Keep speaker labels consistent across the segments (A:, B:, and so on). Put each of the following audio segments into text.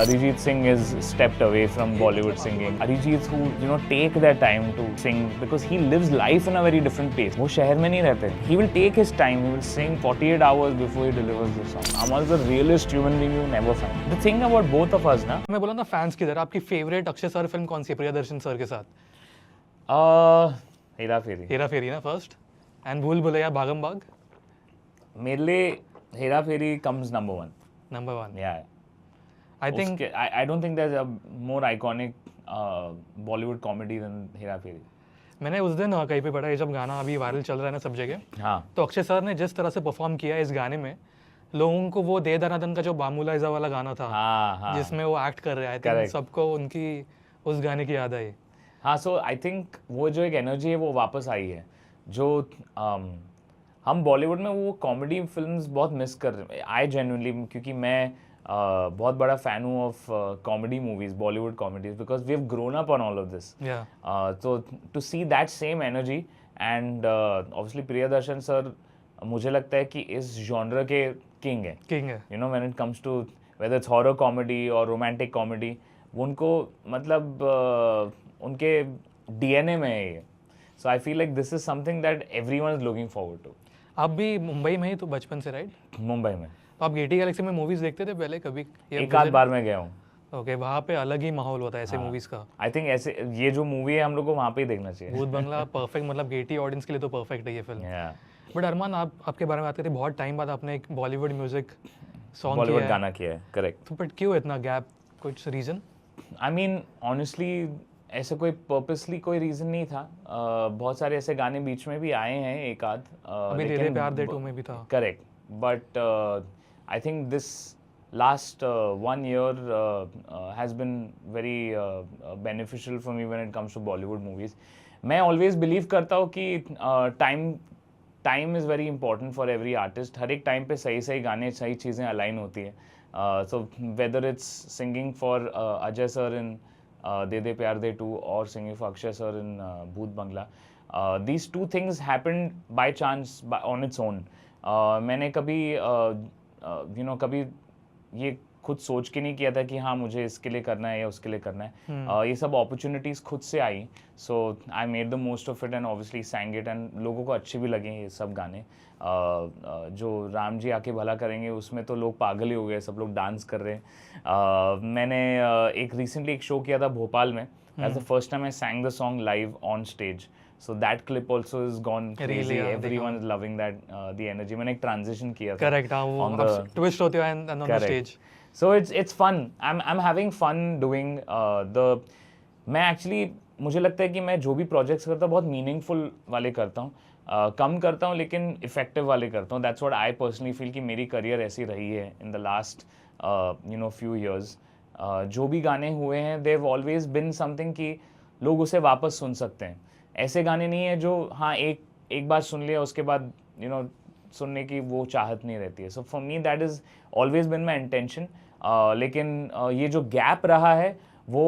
A: Arijit Singh is stepped away from Bollywood singing. Arijit who take their time to sing because he lives life in a very different pace. वो शहर में नहीं रहते. He will take his time. He will sing 48 hours before he delivers the song. Amal is the realest human being you never find. The thing about both of us ना.
B: मैं बोला ना fans की तरह आपकी फेवरेट अक्षय सर फिल्म कौन सी है Priyadarshan sir के साथ?
A: हेरा फेरी.
B: हेरा फेरी ना फर्स्ट एंड भूल भुलैया भागम भाग.
A: मेरे लिए हेरा फेरी comes number one.
B: Number 1.
A: Yeah.
B: I think
A: I don't think there's a more iconic Bollywood comedy than Hera Pheri.
B: मैंने उस दिन कहीं पे पढ़ा, ये जब गाना अभी वायरल चल रहा है ना सब जगह,
A: हाँ.
B: तो अक्षय सर ने जिस तरह से परफॉर्म किया इस गाने में, लोगों को वो दे दनादन का जो बामुला इज़ा वाला गाना था,
A: हाँ.
B: जिसमें वो एक्ट कर रहे हैं, I think सबको उनकी उस गाने की याद आई.
A: हाँ, सो आई थिंक वो जो एक एनर्जी है वो वापस आई है, जो हम बॉलीवुड में वो कॉमेडी फिल्म्स बहुत मिस कर रहे हैं. आई जेन्युइनली, क्योंकि मैं बहुत बड़ा फ़ैन हूँ of comedy movies, Bollywood comedies, because we have grown up on all of this. तो to see that same energy and obviously Priyadarshan sir मुझे लगता है कि इस जॉनर के किंग है. You know, when it comes to whether it's horror comedy और romantic comedy, उनको मतलब उनके डीएनए में है ये. So I feel like this is something that everyone is looking forward to.
B: आप भी मुंबई में ही तो बचपन से, राइट?
A: मुंबई में.
B: तो आप गेटी गैलेक्सी में मूवीज देखते थे पहले कभी?
A: एक आध बार मैं गया हूँ.
B: ओके, वहाँ पे अलग ही माहौल होता है ऐसे मूवीज का.
A: आई थिंक ऐसे ये जो मूवी है हम लोग को वहाँ पे ही देखना चाहिए.
B: भूत बंगला परफेक्ट, मतलब गेटी ऑडियंस के लिए तो परफेक्ट है ये फिल्म. बट अरमान, आपके बारे में बात करें, बहुत टाइम बाद आपने एक बॉलीवुड म्यूजिक सॉन्ग,
A: बॉलीवुड गाना किया है. करेक्ट.
B: तो बट क्यों इतना गैप, कुछ रीजन?
A: आई मीन ऑनेस्टली ऐसे कोई पर्पसली कोई रीज़न नहीं था. बहुत सारे ऐसे गाने बीच में भी आए हैं एक आध.
B: अभी दे दे प्यार दे 2 में भी था.
A: Correct. But I think this last 1 year has been very beneficial for me when it comes to Bollywood movies. मैं ऑलवेज बिलीव करता हूँ कि time is very important for every artist. हर एक टाइम पे सही सही गाने, सही चीज़ें अलाइन होती है. So whether it's singing for Ajay sir in De De Pyaar De 2 or singing for Akshay sir in Bhoot Bangla. These two things happened by chance on its own. मैंने कभी कभी ये खुद सोच के नहीं किया था कि हाँ मुझे इसके लिए करना है या उसके लिए करना है. ये सब अपॉर्चुनिटीज़ खुद से आई. So I made the most of it and obviously sang it, and लोगों को अच्छे भी लगे ये सब गाने. जो राम जी आके भला करेंगे उसमें तो लोग पागल ही हो गए, सब लोग डांस कर रहे हैं. मैंने एक रिसेंटली एक शो किया था भोपाल में. That's the first time I sang the song live on stage. So that clip also is gone crazy. Everyone is loving that, the energy. मैंने एक transition किया था.
B: Correct. On the twist होते हुए and on the stage.
A: So it's fun. I'm having fun doing the. मैं actually मुझे लगता है कि मैं जो भी projects करता हूँ बहुत meaningful वाले करता हूँ. कम करता हूँ लेकिन effective वाले करता हूँ. That's what I personally feel कि मेरी career ऐसी रही है in the last few years. जो भी गाने हुए हैं they've always been something कि लोग उसे वापस सुन सकते हैं. ऐसे गाने नहीं है जो हाँ एक बार सुन लिया उसके बाद सुनने की वो चाहत नहीं रहती है. So for me that is always been my intention. लेकिन ये जो गैप रहा है वो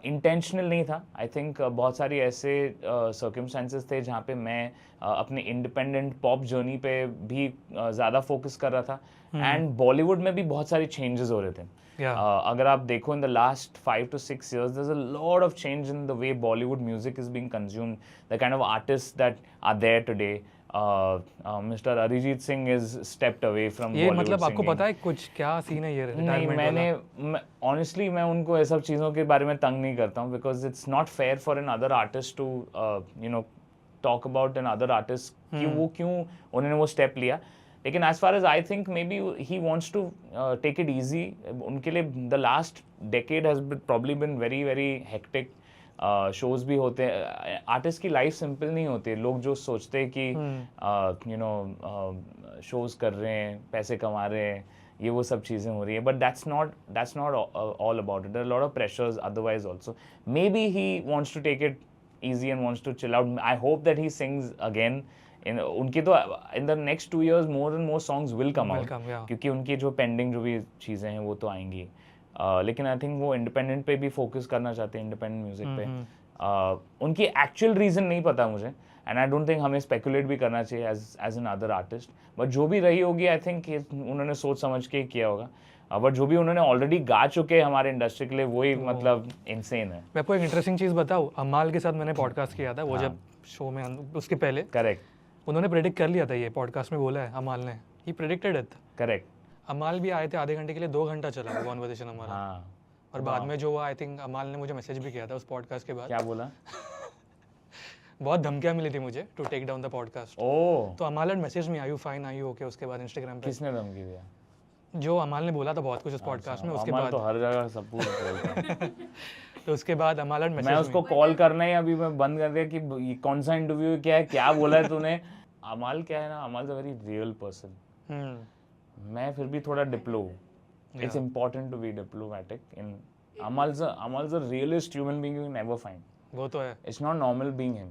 A: इंटेंशनल नहीं था. आई थिंक बहुत सारी ऐसे सर्कमस्टेंसेस थे जहाँ पे मैं अपने इंडिपेंडेंट पॉप जर्नी पे भी ज़्यादा फोकस कर रहा था. एंड बॉलीवुड में भी बहुत सारे चेंजेस हो रहे थे. अगर आप देखो in the last 5 to 6 years there's a lot of change in the way Bollywood music is being consumed. The kind of artists that are there today. Mr. Arijit Singh is stepped away from
B: ये
A: Bollywood
B: मतलब आपको
A: singing.
B: पता है कुछ क्या scene है ये
A: नहीं,
B: रिटायरमेंट?
A: ऑनेस्टली मैं उनको ये सब चीज़ों के बारे में तंग नहीं करता हूँ because it's not fair for an other artist to talk about an other artist कि वो क्यों उन्होंने वो स्टेप लिया. लेकिन as far as I think maybe he wants to take it easy. उनके लिए the last decade has probably been very very hectic. Shows भी होते हैं. आर्टिस्ट की लाइफ सिंपल नहीं होती. लोग जो सोचते हैं कि शोज़ कर रहे हैं, पैसे कमा रहे हैं, ये वो सब चीज़ें हो रही है. But that's not all about it. There are lot of pressures otherwise also. Maybe he wants to take it easy and wants to chill out. I hope that he sings again. उनकी तो in the next 2 years more and more songs will come out. क्योंकि उनकी जो pending जो भी चीज़ें हैं वो तो आएंगी. लेकिन आई थिंक वो इंडिपेंडेंट पे भी फोकस करना चाहते हैं, इंडिपेंडेंट म्यूजिक पे. उनकी एक्चुअल रीज़न नहीं पता मुझे एंड आई डोंट थिंक हमें स्पेकुलेट भी करना चाहिए as an other artist. But जो भी रही होगी आई थिंक उन्होंने सोच समझ के किया होगा. बट जो भी उन्होंने ऑलरेडी गा चुके हैं हमारे इंडस्ट्री के लिए वही मतलब इनसेन है।
B: मैं आपको एक इंटरेस्टिंग चीज़ बताऊँ, अमाल के साथ मैंने पॉडकास्ट किया था, वो जब शो में उसके पहले
A: करेक्ट
B: उन्होंने प्रेडिक्ट कर लिया था, ये पॉडकास्ट में बोला है अमाल ने, ही प्रेडिक्टेड इट।
A: करेक्ट।
B: अमाल भी आए थे आधे घंटे के लिए, 2 घंटा चला वो कॉन्वर्सेशन हमारा।
A: हाँ
B: और बाद में जो हुआ, आई थिंक अमाल ने मुझे मैसेज भी किया था उस पॉडकास्ट के बाद।
A: क्या बोला?
B: बहुत धमकियां मिली थी मुझे to take down the podcast.
A: Oh
B: तो अमाल ने मैसेज में I you fine, I you okay, उसके बाद इंस्टाग्राम पे
A: किसने धमकी दिया?
B: जो अमाल ने बोला था बहुत कुछ उस पॉडकास्ट में, उसके
A: अमल
B: बाद
A: तो हर जगह सब कुछ बोलता है।
B: तो उसके बाद अमाल ने
A: मैं
B: मैसेज
A: उसको कॉल करना ही अभी मैं बंद कर दिया कि ये कौन सा इंटरव्यू क्या है, क्या बोला है तूने। अमाल क्या है ना, Amal is a very real person. मैं फिर भी थोड़ा diplo, it's important to be diplomatic in Amal's a realist human being you can never find.
B: वो तो है।
A: It's not normal being him.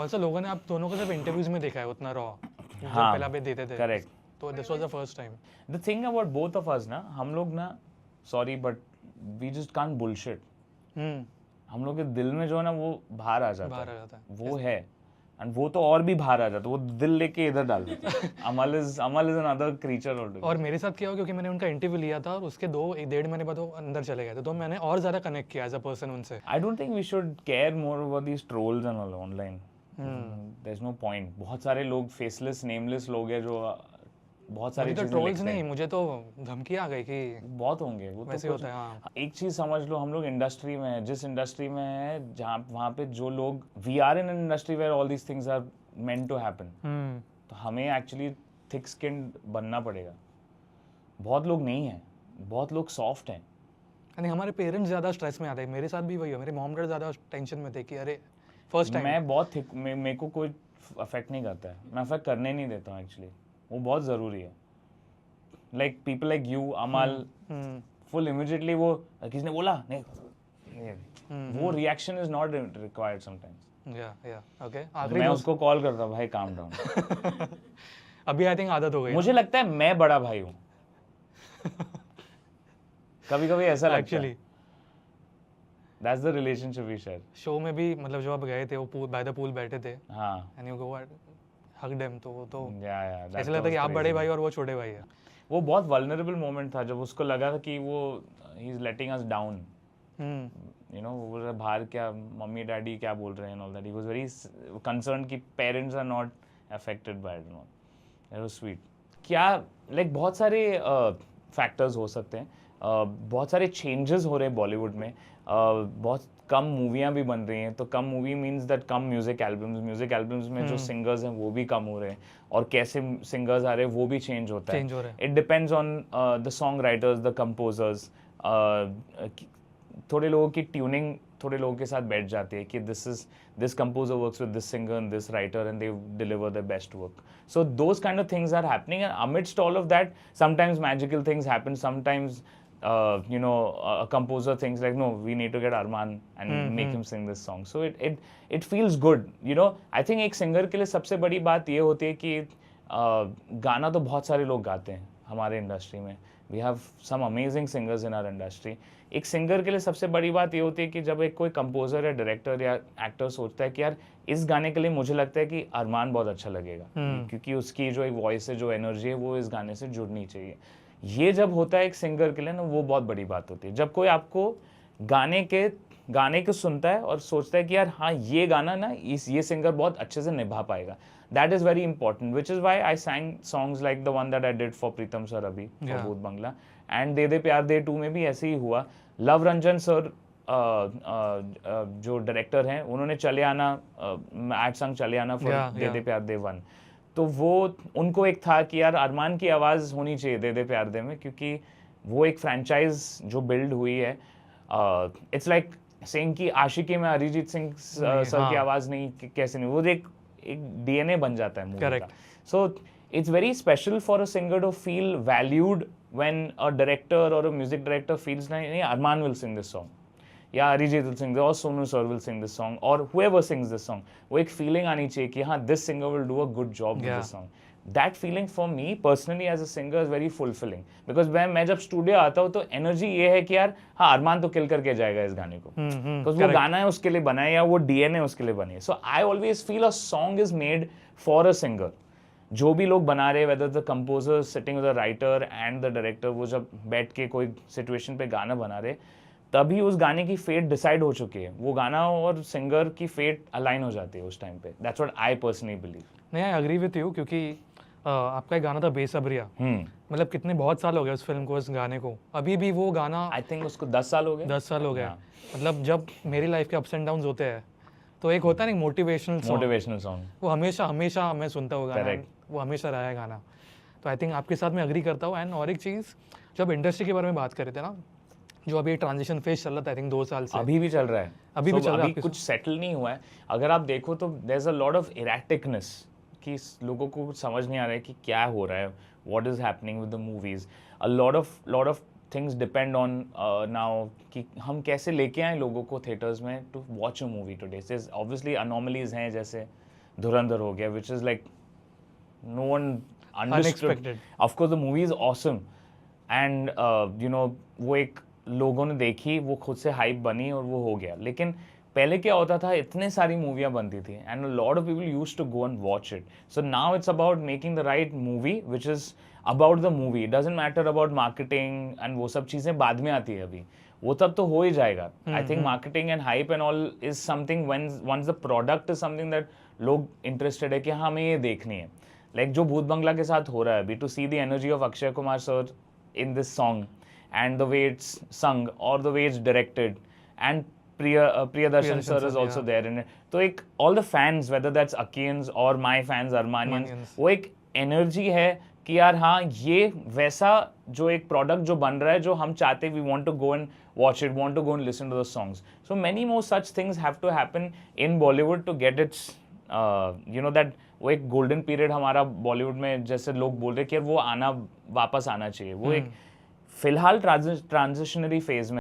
B: Also लोगों ने आप दोनों को सिर्फ इंटरव्यूज में देखा है उतना रॉ, जो
A: हाँ,
B: पहला भी देते थे।
A: Correct.
B: तो this was the first time.
A: The thing about both of us ना, हम लोग ना, sorry but we just can't bullshit. हम लोग के दिल में जो है ना वो बाहर आ जाता है, वो है, एंड वो तो और भी बाहर आ जाता है, वो दिल लेके इधर डाल देता है। अमल इज अनदर क्रीचर ऑलरेडी।
B: और मेरे साथ क्या हुआ, क्योंकि मैंने उनका इंटरव्यू लिया था और उसके 1.5 महीने बाद वो अंदर चले गए थे, तो मैंने और ज्यादा कनेक्ट किया एज अ पर्सन उनसे।
A: I don't think we should care more about these trolls and all online. There is no point. बहुत सारे लोग फेसलेस नेमलेस लोग हैं जो बहुत सारी
B: तो ट्रोल्स नहीं, मुझे तो धमकी आ गई कि
A: बहुत होंगे, वो
B: वैसे
A: तो
B: होता है। हाँ,
A: एक चीज समझ लो, हम लोग इंडस्ट्री में है, जिस इंडस्ट्री में है जहाँ वहाँ पे जो लोग, we are in an industry where all these things are meant to happen, तो हमें एक्चुअली थिक स्किन्ड बनना पड़ेगा। बहुत लोग नहीं है, बहुत लोग सॉफ्ट हैं।
B: यानी हमारे पेरेंट्स ज्यादा स्ट्रेस में आते हैं, मेरे साथ भी वही है, मेरे मॉम डैड ज्यादा टेंशन में थे कि अरे फर्स्ट टाइम।
A: मैं बहुत थिक, मेरे को कोई अफेक्ट नहीं करता है, मैं अफेक्ट करने नहीं देता हूँ एक्चुअली, वो बहुत ज़रूरी है। Like people like you, Amal, full immediately वो किसने बोला नहीं, वो reaction is not required sometimes.
B: या ओके, आखिरी
A: मैं उसको कॉल करता हूँ, भाई काम डाउन।
B: अभी आई थिंक आदत हो गई
A: मुझे लगता है मैं बड़ा भाई हूँ। कभी कभी ऐसा लगता है।
B: Actually
A: that's the relationship we share.
B: Show में भी मतलब जो आप गए थे, वो बाय द पूल बैठे थे,
A: हाँ,
B: and you go hug them, तो वो तो
A: या
B: ऐसा लगता है कि आप बड़े भाई और वो छोटे भाई है।
A: वो बहुत वल्नरेबल मोमेंट था जब उसको लगा था कि वो he is letting us down, you know, वो बाहर क्या मम्मी डैडी क्या बोल रहे हैं all that, he was very concerned कि parents are not affected by it, no, it was sweet. क्या लाइक बहुत सारे फैक्टर्स हो सकते हैं, बहुत सारे चेंजेस हो रहे हैं बॉलीवुड में, बहुत कम मूवियाँ भी बन रही हैं, तो कम मूवी मीन्स दैट कम म्यूजिक एल्बम्स में जो सिंगर्स हैं वो भी कम हो रहे हैं, और कैसे सिंगर्स आ रहे हैं वो भी चेंज होता है। It depends on the song writers, the composers. थोड़े लोगों की ट्यूनिंग थोड़े लोगों के साथ बैठ जाती है कि this composer works with this singer and this writer and they deliver the best work, so those kind of things are happening, and amidst all of that sometimes magical things happen, sometimes you know, a composer thinks like, no, we need to get Arman and make him sing this song, so it feels good, you know. I think एक singer के लिए सबसे बड़ी बात ये होती है कि गाना तो बहुत सारे लोग गाते हैं हमारे इंडस्ट्री में, we have some amazing singers in our industry. एक सिंगर के लिए सबसे बड़ी बात ये होती है कि जब एक कोई कंपोजर या डायरेक्टर या एक्टर सोचता है कि यार इस गाने के लिए मुझे लगता है कि अरमान बहुत अच्छा लगेगा, क्योंकि उसकी जो एक वॉइस है, जो एनर्जी है, वो इस गाने से जुड़नी चाहिए। ये जब होता है एक सिंगर के लिए ना, वो बहुत बड़ी बात होती है। जब कोई आपको गाने को सुनता है और सोचता है कि यार हाँ, ये गाना ना ये सिंगर बहुत अच्छे से निभा पाएगा, that is very important, which is why I sang songs like the one that I did for Pritam sir abhi for Bhoot Bangla, and De De Pyar De 2 में भी ऐसे ही हुआ। लव रंजन सर जो डायरेक्टर हैं, उन्होंने चले आना add song चले आना फॉर दे दे प्यार दे 1, तो वो उनको एक था कि यार अरमान की आवाज़ होनी चाहिए दे दे प्यार दे में, क्योंकि वो एक फ्रेंचाइज जो बिल्ड हुई है। इट्स लाइक सेइंग कि आशिकी में अरिजीत सिंह सर की आवाज़ नहीं, कैसे नहीं, वो एक DNA बन जाता है मूवी का। So it's very special for a singer to feel valued when a director और अ म्यूजिक डायरेक्टर फील्स नहीं Arman will sing this song, या अरिजीत विल सिंग, और Sonu sir will sing this song, और whoever sings this song, वो एक feeling आनी चाहिए कि हाँ, this singer will do a good job with this song. That feeling for me personally as a singer is very fulfilling, because मैं जब studio आता हूँ तो एनर्जी ये है कि यार हाँ, अरमान तो किल करके जाएगा इस गाने को, because वो गाना है उसके लिए बना है, या वो DNA उसके लिए बनी है। So I always feel a song is made for a singer. जो भी लोग बना रहे, whether the composer sitting with the writer and the director, वो जब बैठ के कोई सिचुएशन पे गाना बना रहे, तभी उस गाने की फेट डिसाइड हो चुकी है, वो गाना और सिंगर की फेट अलाइन हो जाती है उस टाइम पे. That's what I personally believe.
B: नहीं, आई एग्री विथ यू, क्योंकि आपका एक गाना था बेसब्रिया, मतलब कितने बहुत साल हो गए उस फिल्म को, उस गाने को, अभी भी वो गाना,
A: आई थिंक उसको 10 साल हो गए.
B: 10 साल हो गए. मतलब जब मेरी लाइफ के अप्स एंड डाउन्स होते हैं तो एक होता है ना मोटिवेशनल सॉन्ग, वो हमेशा हमेशा मैं सुनता हूँ गाना, वो हमेशा रहा है गाना. तो आई थिंक आपके साथ मैं अग्री करता हूँ. एंड और एक चीज़, जब इंडस्ट्री के बारे में बात कर रहे थे ना, जो अभी ट्रांजिशन फेज चल रहा था, आई थिंक 2 साल से,
A: अभी भी चल रहा है,
B: अभी भी चल रहा है,
A: कुछ सेटल नहीं हुआ है. अगर आप देखो तो there is a lot of erraticness, कि लोगों को कुछ समझ नहीं आ रहा है कि क्या हो रहा है, what is happening with the movies. A lot of things depend on now कि हम कैसे लेके आए लोगों को थिएटर्स में to watch a movie today. Obviously anomalies हैं, जैसे धुरंधर हो गया, which is like no one understood. Of course the movie is awesome and वो एक लोगों ने देखी, वो खुद से हाइप बनी और वो हो गया. लेकिन पहले क्या होता था, इतने सारी मूवियाँ बनती थी and lot of people used to go and watch it. So now it's about making the right movie which is about the movie. It doesn't matter about marketing and वो सब चीज़ें बाद में आती है, अभी वो तब तो हो ही जाएगा. I think marketing and hype and all is something once the product is something that लोग इंटरेस्टेड है कि हाँ हमें ये देखनी है. लाइक जो भूत बंगला के साथ हो रहा है अभी, to see the energy of Akshay Kumar sir in this song and the way it's sung or the way it's directed, and Priyadarshan sir is also there in it. So एक all the fans, whether that's Akians or my fans Armanians, वो एक energy है कि यार हाँ ये वैसा जो एक product जो बन रहा है, जो हम चाहते, we want to go and watch it, want to go and listen to the songs. So many more such things have to happen in Bollywood to get its that वो एक golden period हमारा Bollywood में, जैसे लोग बोल रहे कि यार वो आना, वापस आना चाहिए. वो एक फिलहाल ट्रांजिशनरी फेज में